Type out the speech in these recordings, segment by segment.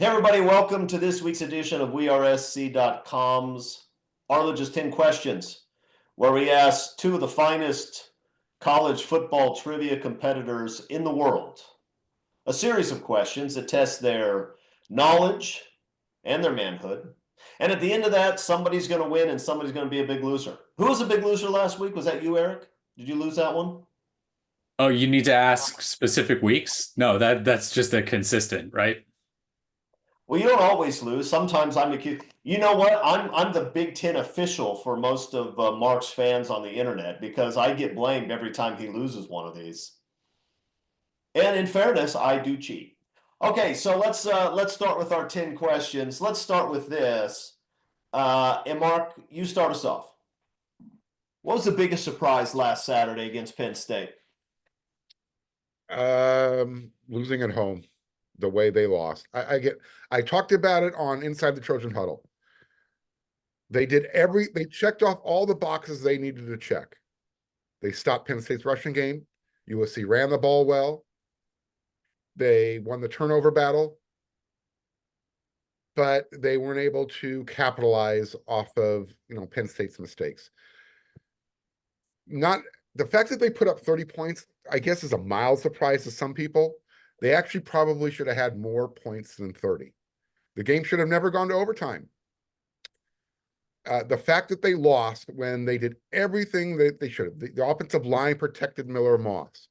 Hey everybody, welcome to this week's edition of WeAreSC.com's Arledge's 10 Questions, where we ask two of the finest college football trivia competitors in the world a series of questions that test their knowledge and their manhood. And at the end of that, somebody's going to win and somebody's going to be a big loser. Who was a big loser last week? Was that you, Eric? Did you lose that one? Oh, you need to ask specific weeks? No, that's just a consistent, right? Well, you don't always lose. Sometimes I'm accused. You know what? I'm the Big Ten official for most of Mark's fans on the internet because I get blamed every time he loses one of these. And in fairness, I do cheat. Okay, so let's start with our 10 questions. Let's start with this. And Mark, you start us off. What was the biggest surprise last Saturday against Penn State? Losing at home, the way they lost. I talked about it on Inside the Trojan Huddle. They checked off all the boxes they needed to check. They stopped Penn State's rushing game. USC ran the ball well. They won the turnover battle, but they weren't able to capitalize off of, Penn State's mistakes. Not the fact that they put up 30 points, I guess, is a mild surprise to some people. They actually probably should have had more points than 30. The game should have never gone to overtime. The fact that they lost when they did everything that they should have. The offensive line protected Miller Moss.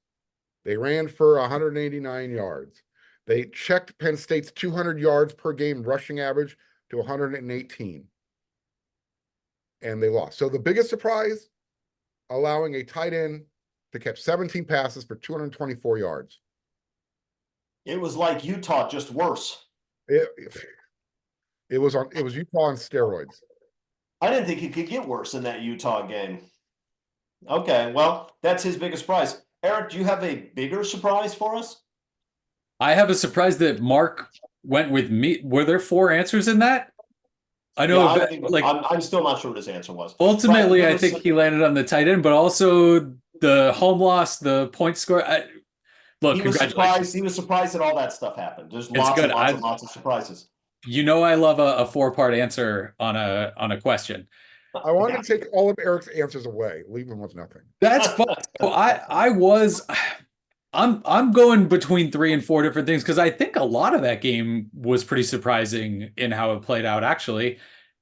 They ran for 189 yards. They checked Penn State's 200 yards per game rushing average to 118. And they lost. So the biggest surprise, allowing a tight end to catch 17 passes for 224 yards. It was like Utah, just worse. It was Utah on steroids. I didn't think it could get worse in that Utah game. Okay, well, that's his biggest surprise. Eric, do you have a bigger surprise for us? I have a surprise that Mark went with me. Were there 4 answers in that? I know, yeah, I'm still not sure what his answer was. Ultimately, I think he landed on the tight end, but also the home loss, the point score. Look, he was surprised. He was surprised that all that stuff happened. There's lots of surprises. You know, I love a 4-part answer on a question. I want to take all of Eric's answers away, leave him with nothing. That's fun. So I'm going between 3 and 4 different things because I think a lot of that game was pretty surprising in how it played out, actually.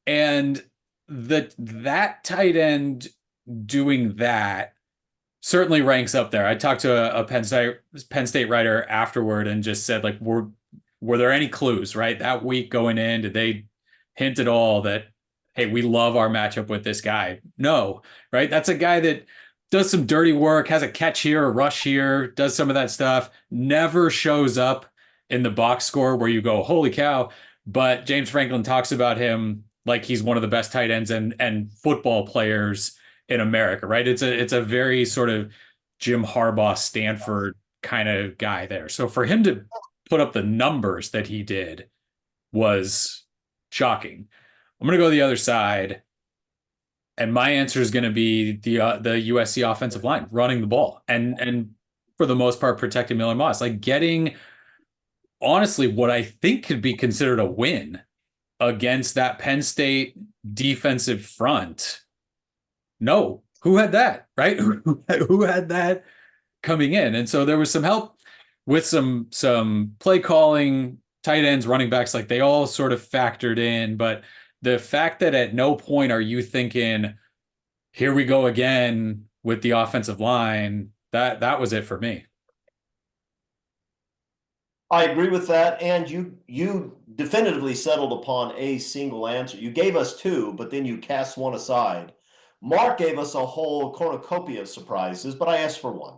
And that tight end doing that certainly ranks up there. I talked to a Penn State writer afterward and just said, like, were there any clues, right? That week going in, did they hint at all that, hey, we love our matchup with this guy? No, right? That's a guy that does some dirty work, has a catch here, a rush here, does some of that stuff, never shows up in the box score where you go, holy cow. But James Franklin talks about him like he's one of the best tight ends and football players in America, right? It's a very sort of Jim Harbaugh, Stanford kind of guy there. So for him to put up the numbers that he did was shocking. I'm going to go the other side. And my answer is going to be the USC offensive line running the ball and for the most part protecting Miller Moss, like getting honestly what I think could be considered a win against that Penn State defensive front. No, who had that, right? Who had that coming in? And so there was some help with some play calling, tight ends, running backs, like they all sort of factored in, but the fact that at no point are you thinking, here we go again with the offensive line, that was it for me. I agree with that. And you definitively settled upon a single answer. You gave us 2, but then you cast one aside. Mark gave us a whole cornucopia of surprises, but I asked for 1.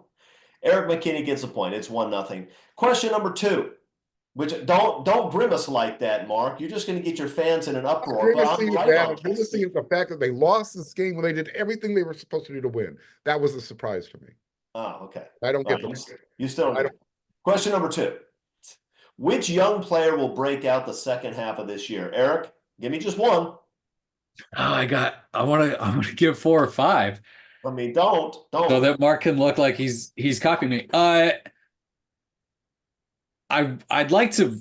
Eric McKinney gets a point. It's 1-0. Question number 2. Which don't grimace like that, Mark. You're just going to get your fans in an uproar. But I'm grimacing at the fact that they lost this game when they did everything they were supposed to do to win. That was a surprise to me. Oh, okay. I don't get it. You still don't. Question number 2. Which young player will break out the second half of this year? Eric, give me just 1. Oh, I want to give 4 or 5. I mean, don't. So that Mark can look like he's copying me. I'd like to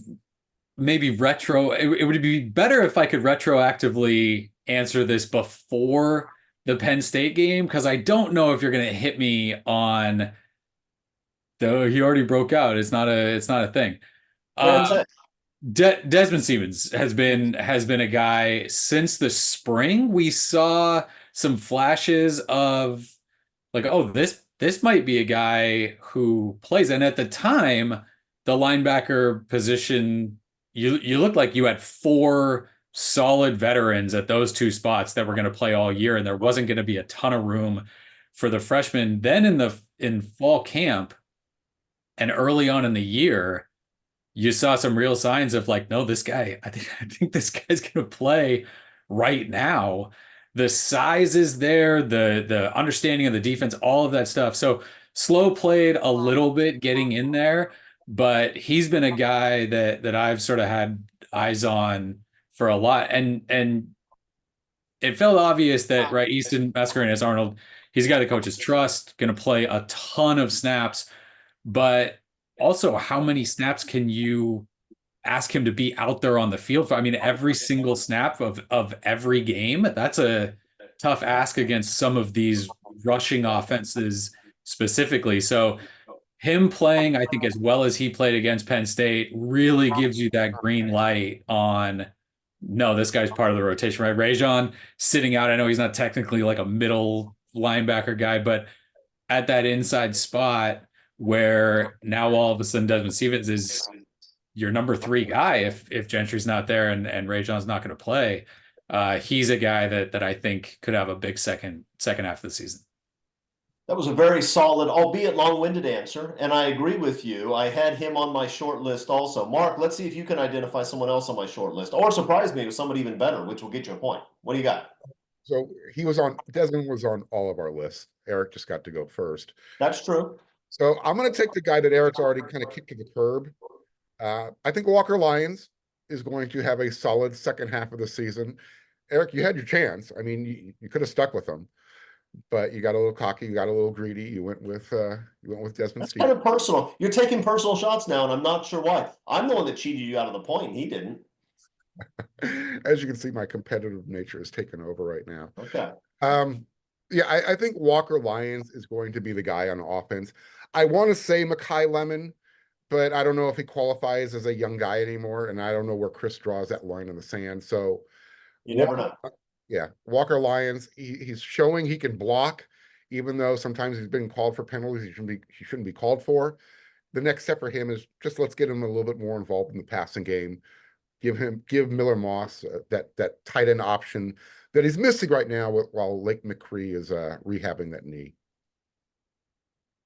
maybe it would be better if I could retroactively answer this before the Penn State game, because I don't know if you're going to hit me on the he already broke out. It's not a thing. Go Uh, ahead and say it. Desmond Stevens has been a guy since the spring. We saw some flashes of like, oh, this might be a guy who plays. And at the time, the linebacker position, you looked like you had four solid veterans at those two spots that were going to play all year, and there wasn't going to be a ton of room for the freshmen. Then in fall camp and early on in the year, you saw some real signs of like, no, this guy, I think this guy's gonna play right now. The size is there, the understanding of the defense, all of that stuff. So slow played a little bit getting in there, but he's been a guy that I've sort of had eyes on for a lot. And it felt obvious that right, Easton Mascarenas Arnold, he's a guy the coaches trust, gonna play a ton of snaps, but also how many snaps can you ask him to be out there on the field for? I mean, every single snap of every game, that's a tough ask against some of these rushing offenses specifically. So him playing, I think, as well as he played against Penn State really gives you that green light on no, this guy's part of the rotation, right? Rajon sitting out. I know he's not technically like a middle linebacker guy, but at that inside spot where now all of a sudden Desmond Stevens is your number three guy if Gentry's not there and Rajon's not going to play. He's a guy that I think could have a big second half of the season. That was a very solid, albeit long-winded answer, and I agree with you. I had him on my short list also. Mark, let's see if you can identify someone else on my short list, or surprise me with somebody even better, which will get you a point. What do you got? So Desmond was on all of our lists. Eric just got to go first. That's true. So I'm going to take the guy that Eric's already kind of kicked to the curb. I think Walker Lyons is going to have a solid second half of the season. Eric, you had your chance. I mean, you could have stuck with him, but you got a little cocky, you got a little greedy. You went with Desmond That's Stevens. kind of personal. You're taking personal shots now, and I'm not sure why. I'm the one that cheated you out of the point. He didn't. As you can see, my competitive nature is taken over right now. Okay. Yeah, I think Walker Lyons is going to be the guy on offense. I want to say Mekhi Lemon, but I don't know if he qualifies as a young guy anymore, and I don't know where Chris draws that line in the sand. So You never know. yeah, Walker Lyons, he's showing he can block, even though sometimes he's been called for penalties he shouldn't be called for. The next step for him is just let's get him a little bit more involved in the passing game. Give Miller Moss that tight end option that he's missing right now while Lake McCree is rehabbing that knee.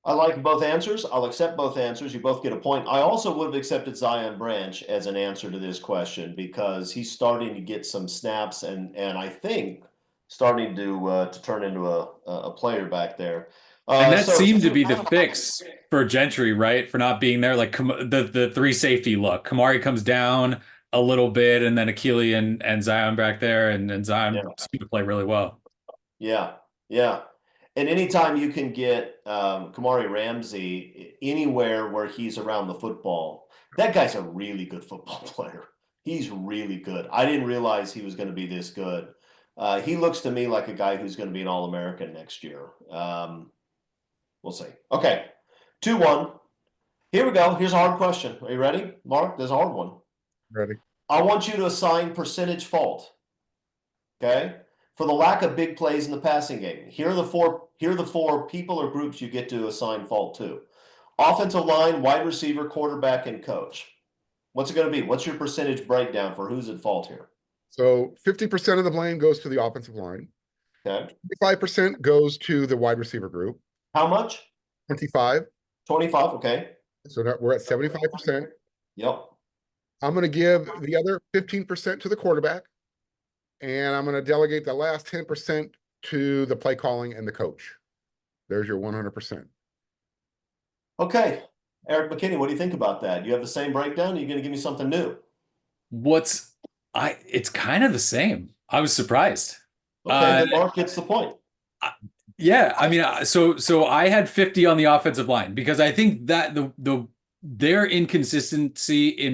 I like both answers. I'll accept both answers. You both get a point. I also would have accepted Zion Branch as an answer to this question because he's starting to get some snaps and I think starting to turn into a player back there. And that seemed to be the fix for Gentry, right? For not being there, like the three safety look. Kamari comes down a little bit, and then Akili and Zion back there, and Zion seemed to play really well. Yeah, yeah. And anytime you can get Kamari Ramsey anywhere where he's around the football, that guy's a really good football player. He's really good. I didn't realize he was going to be this good. He looks to me like a guy who's going to be an All-American next year. We'll see. Okay, 2-1. Here we go. Here's a hard question. Are you ready, Mark? There's a hard one. Ready? I want you to assign percentage fault. Okay? For the lack of big plays in the passing game. Here are the four people or groups you get to assign fault to. Offensive line, wide receiver, quarterback, and coach. What's it going to be? What's your percentage breakdown for who's at fault here? So 50% of the blame goes to the offensive line. Okay. 25% goes to the wide receiver group. How much? 25. 25, okay. So now we're at 75%. Yep. I'm going to give the other 15% to the quarterback. And I'm going to delegate the last 10% to the play calling and the coach. There's your 100%. Okay. Eric McKinney, what do you think about that? You have the same breakdown? Are you going to give me something new? It's kind of the same. I was surprised. Okay, then Mark gets the point. Yeah, I mean, so I had 50 on the offensive line because I think that the their inconsistency in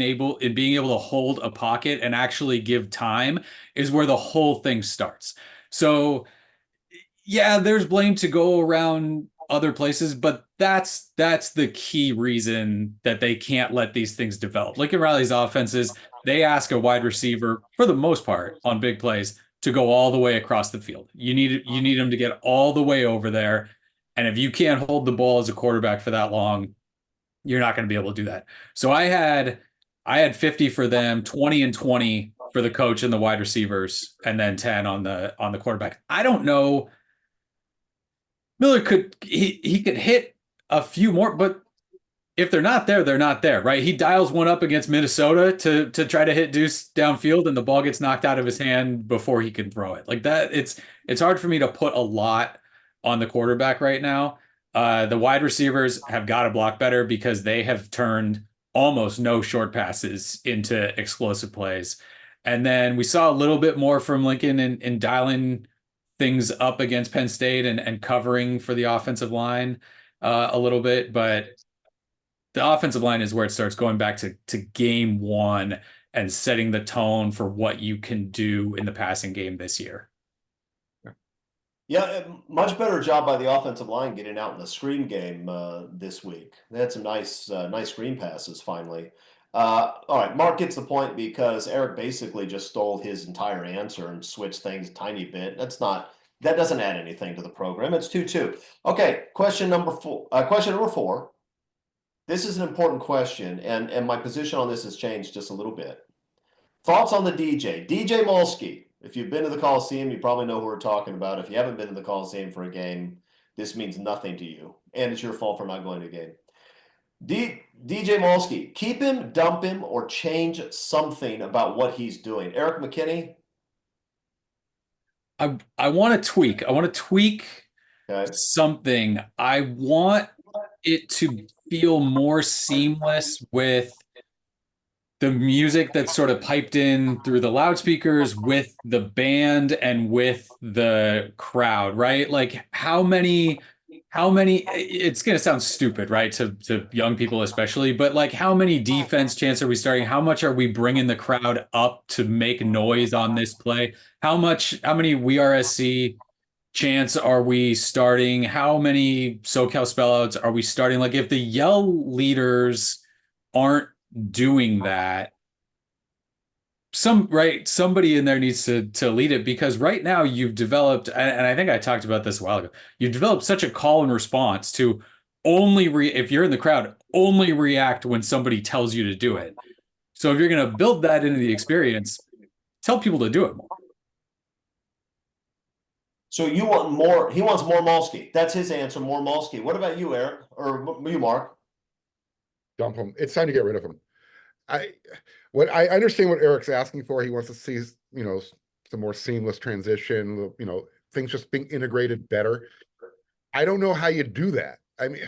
being able to hold a pocket and actually give time is where the whole thing starts. So yeah, there's blame to go around other places, but that's the key reason that they can't let these things develop. Lincoln Riley's offenses, they ask a wide receiver for the most part on big plays to go all the way across the field. You need them to get all the way over there. And if you can't hold the ball as a quarterback for that long, you're not going to be able to do that. So I had 50 for them, 20 and 20 for the coach and the wide receivers, and then 10 on the quarterback. I don't know. Miller he could hit a few more, but if they're not there, they're not there, right? He dials one up against Minnesota to try to hit Deuce downfield, and the ball gets knocked out of his hand before he can throw it. Like that, it's hard for me to put a lot on the quarterback right now. The wide receivers have got to block better because they have turned almost no short passes into explosive plays. And then we saw a little bit more from Lincoln in dialing things up against Penn State and covering for the offensive line a little bit, but the offensive line is where it starts going back to game one and setting the tone for what you can do in the passing game this year. Yeah, much better job by the offensive line getting out in the screen game this week. They had some nice screen passes finally. All right, Mark gets the point because Eric basically just stole his entire answer and switched things a tiny bit. That doesn't add anything to the program. It's 2-2. Okay, question number four. This is an important question, and my position on this has changed just a little bit. Thoughts on the DJ Molsky. If you've been to the Coliseum, you probably know who we're talking about. If you haven't been to the Coliseum for a game, this means nothing to you, and it's your fault for not going to a game. DJ Molsky, keep him, dump him, or change something about what he's doing. Eric McKinney? I want to tweak. I want to tweak Okay. something. I want it to feel more seamless with the music that's sort of piped in through the loudspeakers with the band and with the crowd, right? Like how many it's going to sound stupid, right? To young people especially, but like how many defense chants are we starting? How much are we bringing the crowd up to make noise on this play? How many WeAreSC chants are we starting? How many SoCal spellouts are we starting? Like if the yell leaders aren't doing that, somebody in there needs to lead it, because right now you've developed, and I think I talked about this a while ago, you've developed such a call and response to if you're in the crowd, only react when somebody tells you to do it. So if you're going to build that into the experience, tell people to do it more. So you want more? He wants more Molsky. That's his answer. More Molsky. What about you, Eric, or you, Mark? Dump him. It's time to get rid of him. I understand what Eric's asking for. He wants to see, some more seamless transition, things just being integrated better. I don't know how you do that. I mean,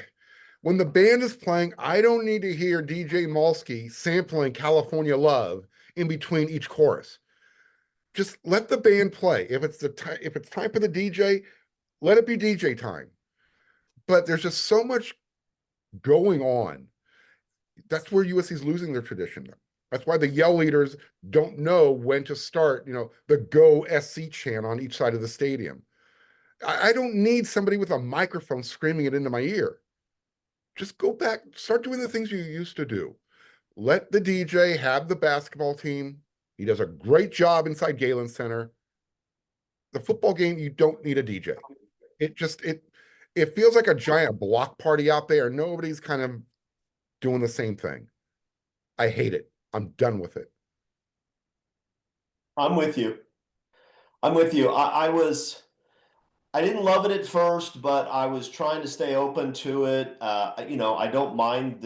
when the band is playing, I don't need to hear DJ Molsky sampling California Love in between each chorus. Just let the band play. If it's time for the DJ, let it be DJ time. But there's just so much going on. That's where USC is losing their tradition. That's why the yell leaders don't know when to start, the Go SC chant on each side of the stadium. I don't need somebody with a microphone screaming it into my ear. Just go back, start doing the things you used to do. Let the DJ have the basketball team. He does a great job inside Galen Center. The football game, you don't need a DJ. It feels like a giant block party out there. Nobody's kind of doing the same thing. I hate it. I'm done with it. I'm with you. I didn't love it at first, but I was trying to stay open to it. I don't mind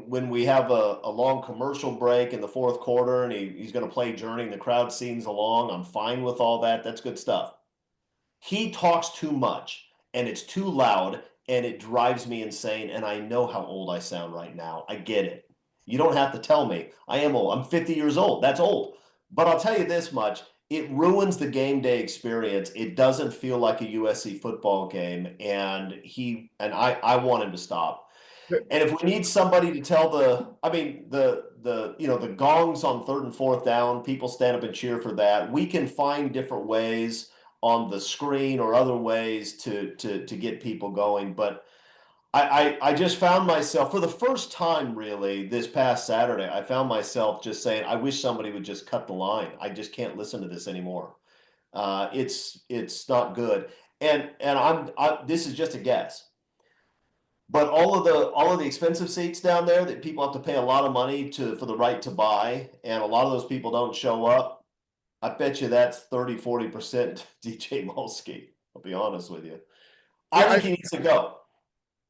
when we have a long commercial break in the fourth quarter and he's going to play Journey and the crowd sings along. I'm fine with all that. That's good stuff. He talks too much and it's too loud and it drives me insane. And I know how old I sound right now. I get it. You don't have to tell me. I am old. I'm 50 years old. That's old. But I'll tell you this much. It ruins the game day experience. It doesn't feel like a USC football game, and I want him to stop. And if we need somebody to tell the gongs on 3rd and 4th down, people stand up and cheer for that. We can find different ways on the screen or other ways to get people going. But I just found myself for the first time really this past Saturday, I found myself just saying, I wish somebody would just cut the line. I just can't listen to this anymore. It's not good. And this is just a guess. But all of the expensive seats down there that people have to pay a lot of money for the right to buy, and a lot of those people don't show up. I bet you that's 30-40% DJ Molsky. I'll be honest with you. I think he needs to go.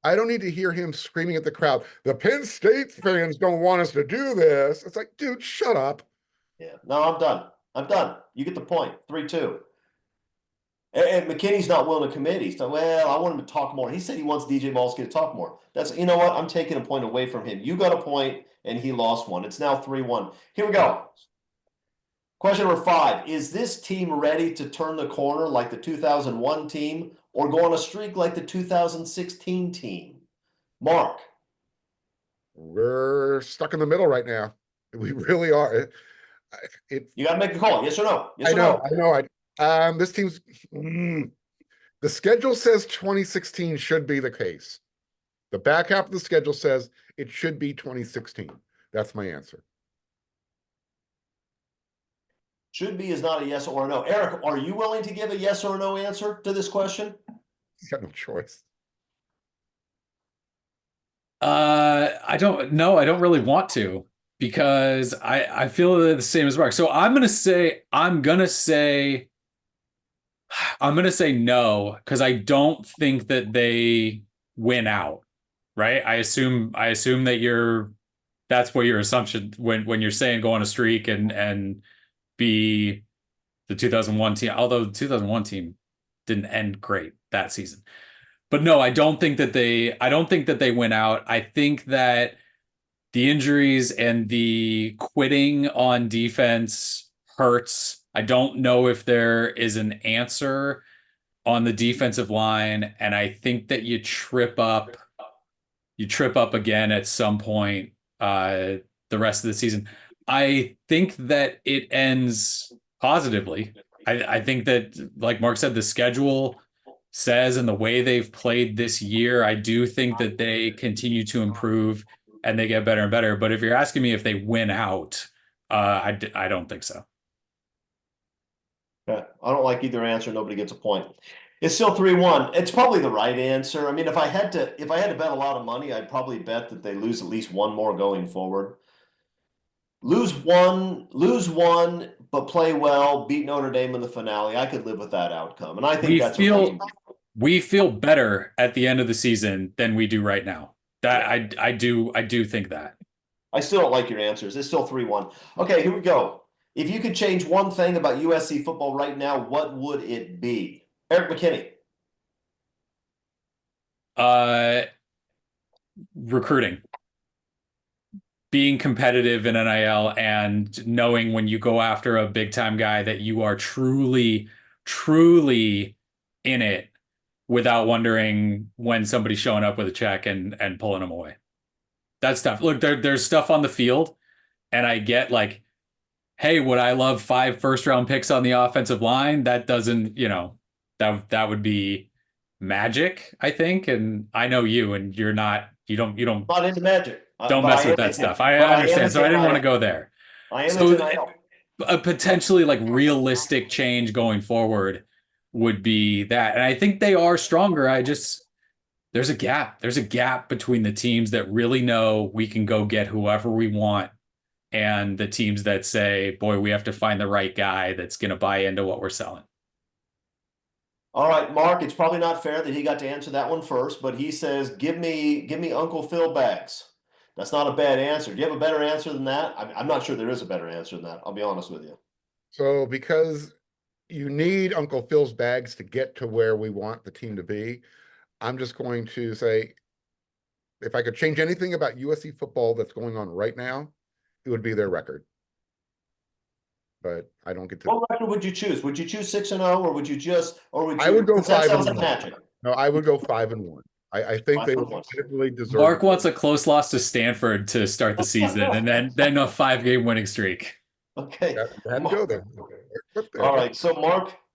I don't need to hear him screaming at the crowd. The Penn State fans don't want us to do this. It's like, dude, shut up. Yeah, no, I'm done. I'm done. You get the point. 3-2. And McKinney's not willing to commit. He's like, well, I want him to talk more. He said he wants DJ Molsky to talk more. You know what? I'm taking a point away from him. You got a point, and he lost one. It's now 3-1. Here we go. Question number 5. Is this team ready to turn the corner like the 2001 team or go on a streak like the 2016 team? Mark. We're stuck in the middle right now. We really are. You got to make the call. Yes or no? Yes I or know. no? I know. This team's the schedule says 2016 should be the case. The back half of the schedule says it should be 2016. That's my answer. Should be is not a yes or a no. Eric, are you willing to give a yes or no answer to this question? He's got no choice. I don't really want to, because I feel the same as Mark. So I'm gonna say no, because I don't think that they win out. Right? I assume that that's what your assumption when you're saying go on a streak and be the 2001 team, although the 2001 team didn't end great that season. But no, I don't think that they win out. I think that the injuries and the quitting on defense hurts. I don't know if there is an answer on the defensive line, and I think that you trip up again at some point the rest of the season. I think that it ends positively. I think that, like Mark said, the schedule says, and the way they've played this year, I do think that they continue to improve and they get better and better. But if you're asking me if they win out, I don't think so. Okay. I don't like either answer. Nobody gets a point. It's still 3-1. It's probably the right answer. I mean, if I had to bet a lot of money, I'd probably bet that they lose at least one more going forward. Lose one, but play well, beat Notre Dame in the finale. I could live with that outcome. And I think we feel better at the end of the season than we do right now. That I do think that. I still don't like your answers. It's still 3-1. Okay, here we go. If you could change one thing about USC football right now, what would it be? Eric McKinney. Recruiting. Being competitive in NIL and knowing when you go after a big time guy that you are truly in it without wondering when somebody's showing up with a check and pulling them away. That stuff. Look, there's stuff on the field, and I get like, hey, would I love 5 first-round picks on the offensive line? That doesn't, that would be magic, I think. And I know you, and you don't Not into magic. Don't mess with that stuff. I understand. So I didn't want to go there. I am into NIL. A potentially like realistic change going forward would be that. And I think they are stronger. There's a gap. There's a gap between the teams that really know we can go get whoever we want and the teams that say, boy, we have to find the right guy that's going to buy into what we're selling. All right, Mark, it's probably not fair that he got to answer that one first, but he says, give me Uncle Phil bags. That's not a bad answer. Do you have a better answer than that? I'm not sure there is a better answer than that. I'll be honest with you. So because you need Uncle Phil's bags to get to where we want the team to be, I'm just going to say, if I could change anything about USC football that's going on right now, it would be their record. But I don't get to. What record would you choose? Would you choose 6-0, or would you just, or would you? I would go that sounds 5-1. like magic. No, I would go 5-1. I think they Good one. legitimately deserve Mark it. wants a close loss to Stanford to start the season, and then a 5-game winning streak. Okay. Had to go there. But there. All right. So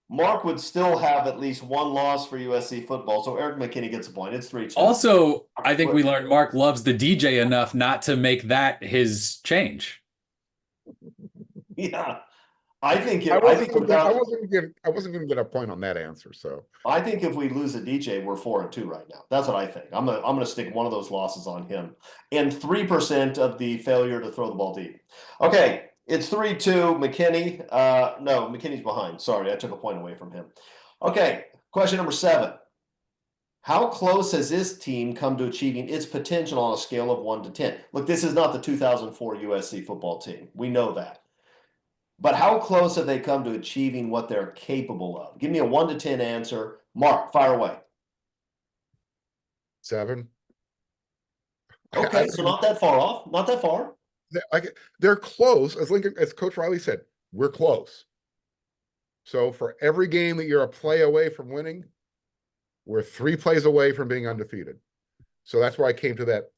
Mark would still have at least one loss for USC football. So Eric McKinney gets a point. It's 3-2. Also, I think we learned Mark loves the DJ enough not to make that his change. Yeah. I think I wasn't without, going to get a point on that answer. So I think if we lose a DJ, we're 4-2 right now. That's what I think. I'm gonna stick one of those losses on him, and 3% of the failure to throw the ball deep. Okay, it's 3-2. McKinney. No, McKinney's behind. Sorry, I took a point away from him. Okay, question number 7. How close has this team come to achieving its potential on a scale of 1 to 10? Look, this is not the 2004 USC football team. We know that. But how close have they come to achieving what they're capable of? Give me a 1 to 10 answer. Mark, fire away. 7. Okay, so not that far off. Not that far. They're close. As Coach Riley said, we're close. So for every game that you're a play away from winning, we're 3 plays away from being undefeated. So that's why I came to that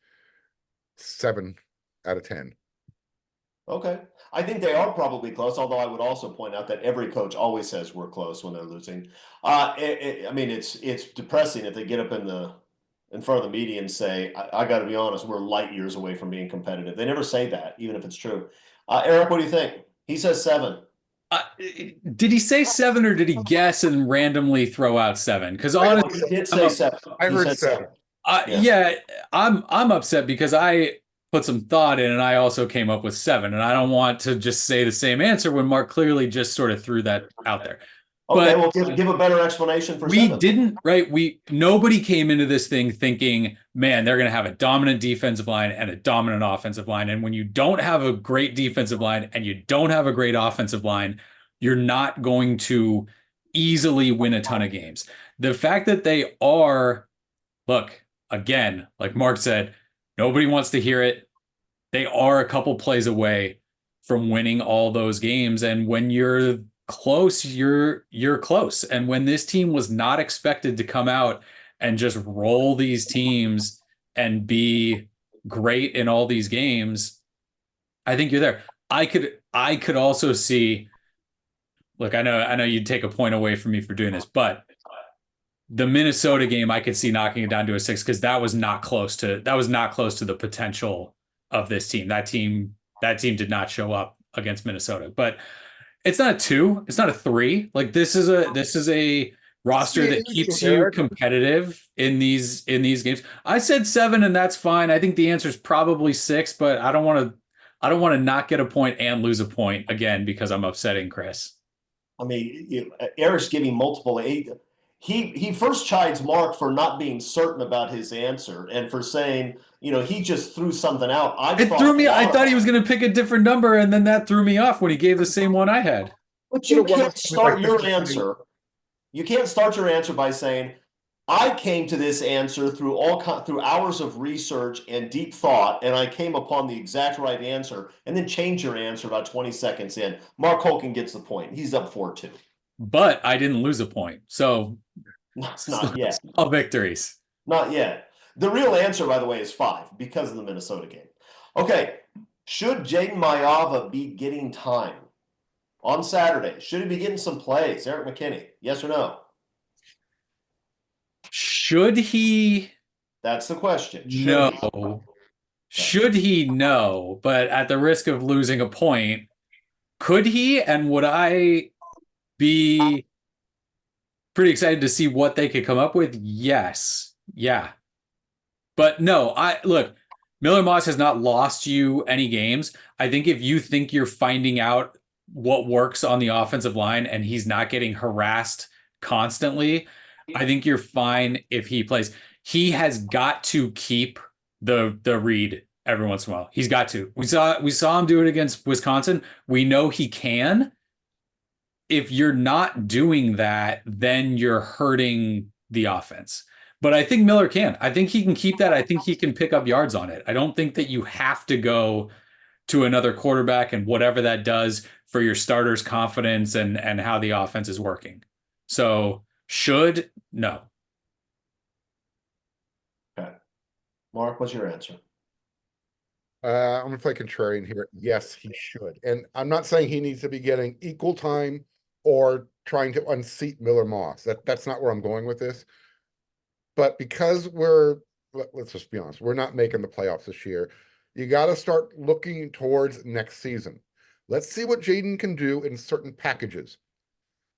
7 out of 10. Okay. I think they are probably close, although I would also point out that every coach always says we're close when they're losing. I mean, it's depressing if they get up in front of the media and say, I got to be honest, we're light years away from being competitive. They never say that, even if it's true. Eric, what do you think? He says 7. Did he say 7 or did he guess and randomly throw out 7? Because honestly, he did say 7. I He heard said 7. Yeah, I'm upset because I put some thought in and I also came up with 7, and I don't want to just say the same answer when Mark clearly just sort of threw that out there. Okay, But well, give a better explanation for we 7. didn't, right? Nobody came into this thing thinking, man, they're going to have a dominant defensive line and a dominant offensive line. And when you don't have a great defensive line and you don't have a great offensive line, you're not going to easily win a ton of games. The fact that they are, look, again, like Mark said, nobody wants to hear it. They are a couple plays away from winning all those games. And when you're close, you're close. And when this team was not expected to come out and just roll these teams and be great in all these games, I think you're there. I could also see, look, I know you'd take a point away from me for doing this, but the Minnesota game, I could see knocking it down to a 6 because that was not close to the potential of this team. That team did not show up against Minnesota. But it's not a 2, it's not a 3. Like this is a roster that keeps you competitive in these games. I said 7 and that's fine. I think the answer is probably 6, but I don't want to not get a point and lose a point again because I'm upsetting Chris. I mean, Eric's giving multiple 8. He first chides Mark for not being certain about his answer and for saying, he just threw something out. I thought he was going to pick a different number, and then that threw me off when he gave the same one I had. But you can't start your answer. You can't start your answer by saying, I came to this answer through hours of research and deep thought, and I came upon the exact right answer, and then change your answer about 20 seconds in. Mark Holken gets the point. He's up 4-2. But I didn't lose a point, so it's not yet. All victories. Not yet. The real answer, by the way, is 5 because of the Minnesota game. Okay, should Jaden Mayava be getting time on Saturday? Should he be getting some plays? Eric McKinney, yes or no? Should he? That's the question. No. Should he? No. But at the risk of losing a point, could he? And would I be pretty excited to see what they could come up with? Yes. Yeah. But no, look, Miller Moss has not lost you any games. I think if you think you're finding out what works on the offensive line and he's not getting harassed constantly, I think you're fine if he plays. He has got to keep the read every once in a while. He's got to. We saw him do it against Wisconsin. We know he can. If you're not doing that, then you're hurting the offense. But I think Miller can. I think he can keep that. I think he can pick up yards on it. I don't think that you have to go to another quarterback and whatever that does for your starter's confidence and how the offense is working. So no. Mark, what's your answer? I'm gonna play contrarian here. Yes, he should. And I'm not saying he needs to be getting equal time or trying to unseat Miller Moss. That's not where I'm going with this. But because let's just be honest, we're not making the playoffs this year. You got to start looking towards next season. Let's see what Jaden can do in certain packages.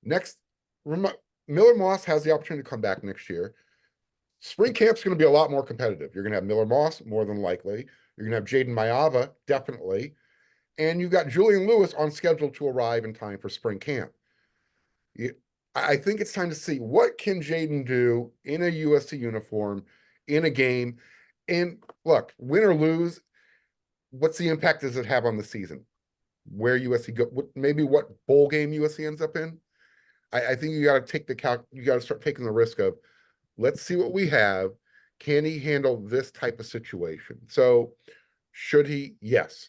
Next, Miller Moss has the opportunity to come back next year. Spring camp's going to be a lot more competitive. You're going to have Miller Moss, more than likely. You're going to have Jaden Mayava, definitely. And you've got Julian Lewis on schedule to arrive in time for spring camp. I think it's time to see what can Jaden do in a USC uniform, in a game. And look, win or lose, what's the impact does it have on the season? Where USC go, maybe what bowl game USC ends up in? I think you got to take you got to start taking the risk of, let's see what we have. Can he handle this type of situation? So should he? Yes.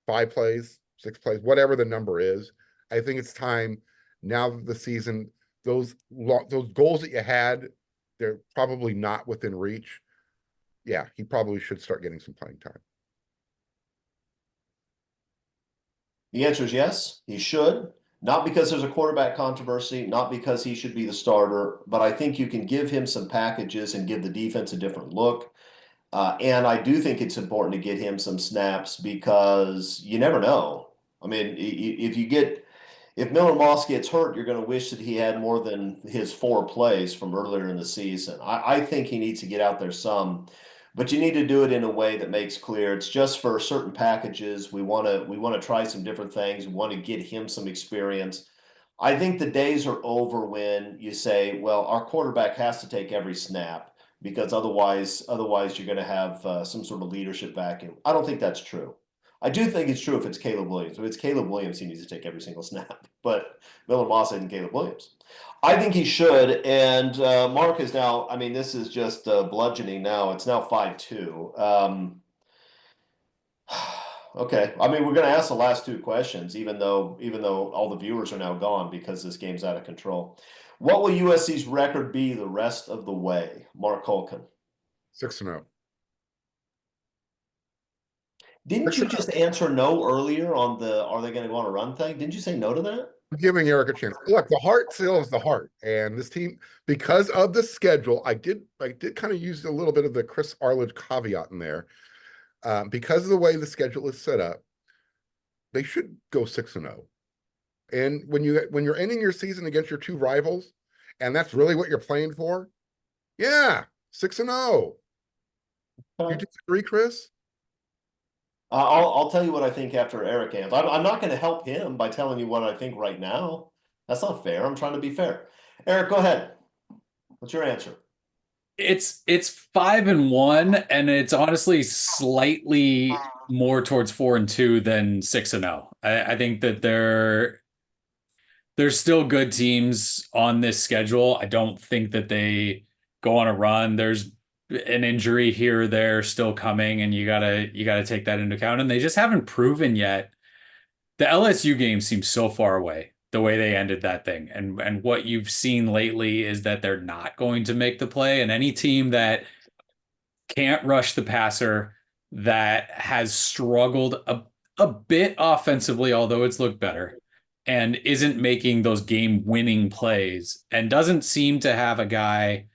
5 plays, 6 plays, whatever the number is. I think it's time now that the season, those goals that you had, they're probably not within reach. Yeah, he probably should start getting some playing time. The answer is yes, he should. Not because there's a quarterback controversy, not because he should be the starter, but I think you can give him some packages and give the defense a different look. And I do think it's important to get him some snaps because you never know. I mean, if Miller Moss gets hurt, you're going to wish that he had more than his 4 plays from earlier in the season. I think he needs to get out there some, but you need to do it in a way that makes clear it's just for certain packages. We want to try some different things. We want to get him some experience. I think the days are over when you say, well, our quarterback has to take every snap because otherwise you're going to have some sort of leadership vacuum. I don't think that's true. I do think it's true if it's Caleb Williams. If it's Caleb Williams, he needs to take every single snap. But Miller Moss isn't Caleb Williams. I think he should. And Mark is now, I mean, this is just bludgeoning now. It's now 5-2. Okay. I mean, we're going to ask the last 2 questions, even though all the viewers are now gone because this game's out of control. What will USC's record be the rest of the way? Mark Holcomb. 6-0. Didn't you just answer no earlier on the are they going to go on a run thing? Didn't you say no to that? I'm giving Eric a chance. Look, the heart still is the heart. And this team, because of the schedule, I did kind of use a little bit of the Chris Arledge caveat in there. Because of the way the schedule is set up, they should go 6-0. And when you're ending your season against your 2 rivals, and that's really what you're playing for, yeah, 6-0. You disagree, Chris? I'll tell you what I think after Eric answers. I'm not going to help him by telling you what I think right now. That's not fair. I'm trying to be fair. Eric, go ahead. What's your answer? It's 5-1, and it's honestly slightly more towards 4-2 than 6-0. I think that there's still good teams on this schedule. I don't think that they go on a run. There's an injury here or there still coming, and you gotta take that into account. And they just haven't proven yet. The LSU game seems so far away, the way they ended that thing. And what you've seen lately is that they're not going to make the play. And any team that can't rush the passer, that has struggled a bit offensively, although it's looked better, and isn't making those game-winning plays, and doesn't seem to have a guy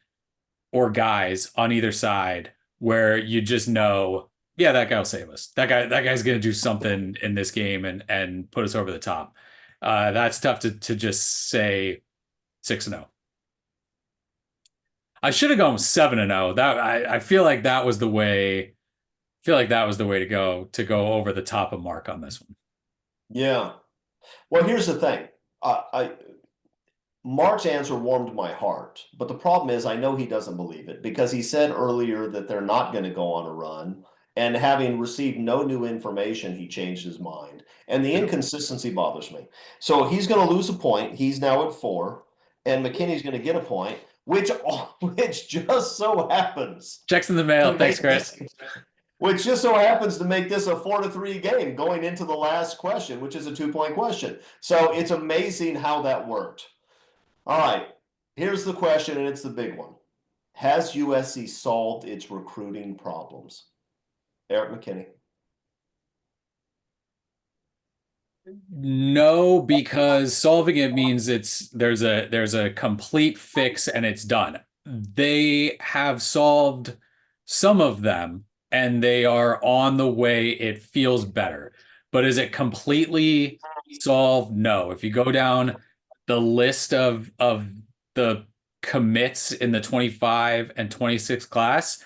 or guys on either side where you just know, yeah, that guy will save us. That guy's going to do something in this game and put us over the top. That's tough to just say 6-0. I should have gone with 7-0. That I feel like that was the way. I feel like that was the way to go over the top of Mark on this one. Yeah. Well, here's the thing. Mark's answer warmed my heart, but the problem is I know he doesn't believe it because he said earlier that they're not going to go on a run, and having received no new information, he changed his mind. And the inconsistency bothers me. So he's going to lose a point. He's now at 4, and McKinney's going to get a point, which just so happens. Checks in the mail. Thanks, Chris. Which just so happens to make this a 4-3 game going into the last question, which is a 2-point question. So it's amazing how that worked. All right, here's the question, and it's the big one. Has USC solved its recruiting problems? Eric McKinney. No, because solving it means there's a complete fix and it's done. They have solved some of them and they are on the way. It feels better. But is it completely solved? No. If you go down the list of the commits in the 25 and 26 class,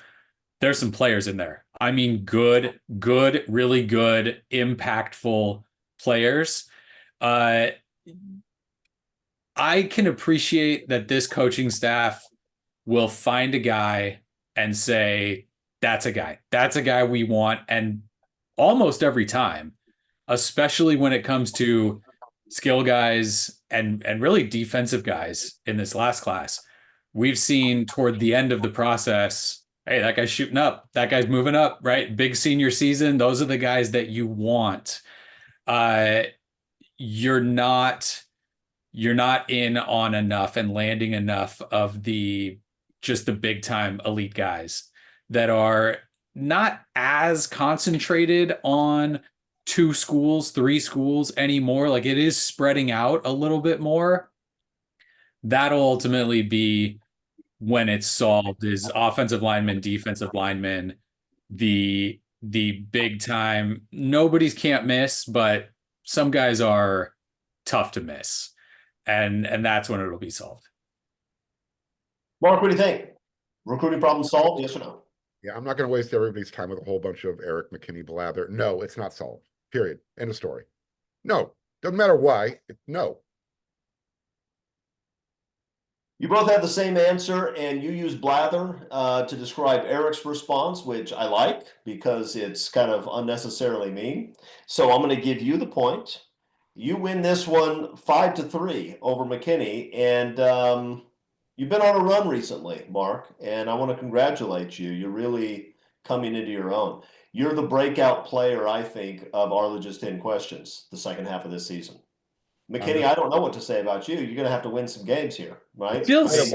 there's some players in there. I mean, good, really good, impactful players. Uh, I can appreciate that this coaching staff will find a guy and say, that's a guy. That's a guy we want. And almost every time, especially when it comes to skill guys and really defensive guys in this last class, we've seen toward the end of the process, hey, that guy's shooting up. That guy's moving up, right? Big senior season. Those are the guys that you want. You're not in on enough and landing enough of just the big time elite guys that are not as concentrated on 2 schools, 3 schools anymore. Like, it is spreading out a little bit more. That'll ultimately be when it's solved, is offensive linemen, defensive linemen, the big time. Nobody's can't miss, but some guys are tough to miss. And that's when it'll be solved. Mark, what do you think? Recruiting problem solved, yes or no? Yeah, I'm not going to waste everybody's time with a whole bunch of Eric McKinney blather. No, it's not solved. Period. End of story. No, doesn't matter why. No. You both have the same answer, and you use blather to describe Eric's response, which I like because it's kind of unnecessarily mean. So I'm going to give you the point. You win this one 5-3 over McKinney, and you've been on a run recently, Mark, and I want to congratulate you. You're really coming into your own. You're the breakout player, I think, of Arledge's 10 questions the second half of this season. McKinney, I don't know what to say about you. You're going to have to win some games here, right? Feels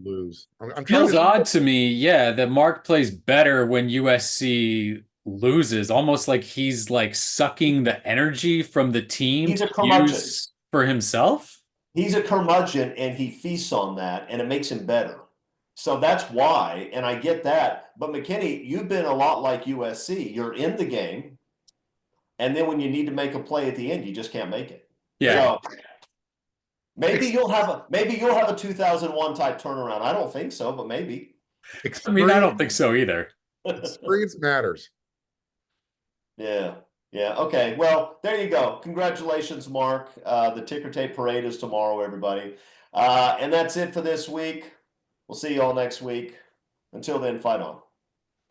lose. I'm feels trying odd to me, yeah, that Mark plays better when USC loses, almost like he's like sucking the energy from the team He's a to curmudgeon. use for himself. He's a curmudgeon, and he feasts on that, and it makes him better. So that's why, and I get that. But McKinney, you've been a lot like USC. You're in the game, and then when you need to make a play at the end, you just can't make it. Yeah. So maybe you'll have a 2001 type turnaround. I don't think so, but maybe. I mean, I don't think so either. Experience matters. Yeah. Yeah. Okay. Well, there you go. Congratulations, Mark. The ticker tape parade is tomorrow, everybody. And that's it for this week. We'll see you all next week. Until then, fight on.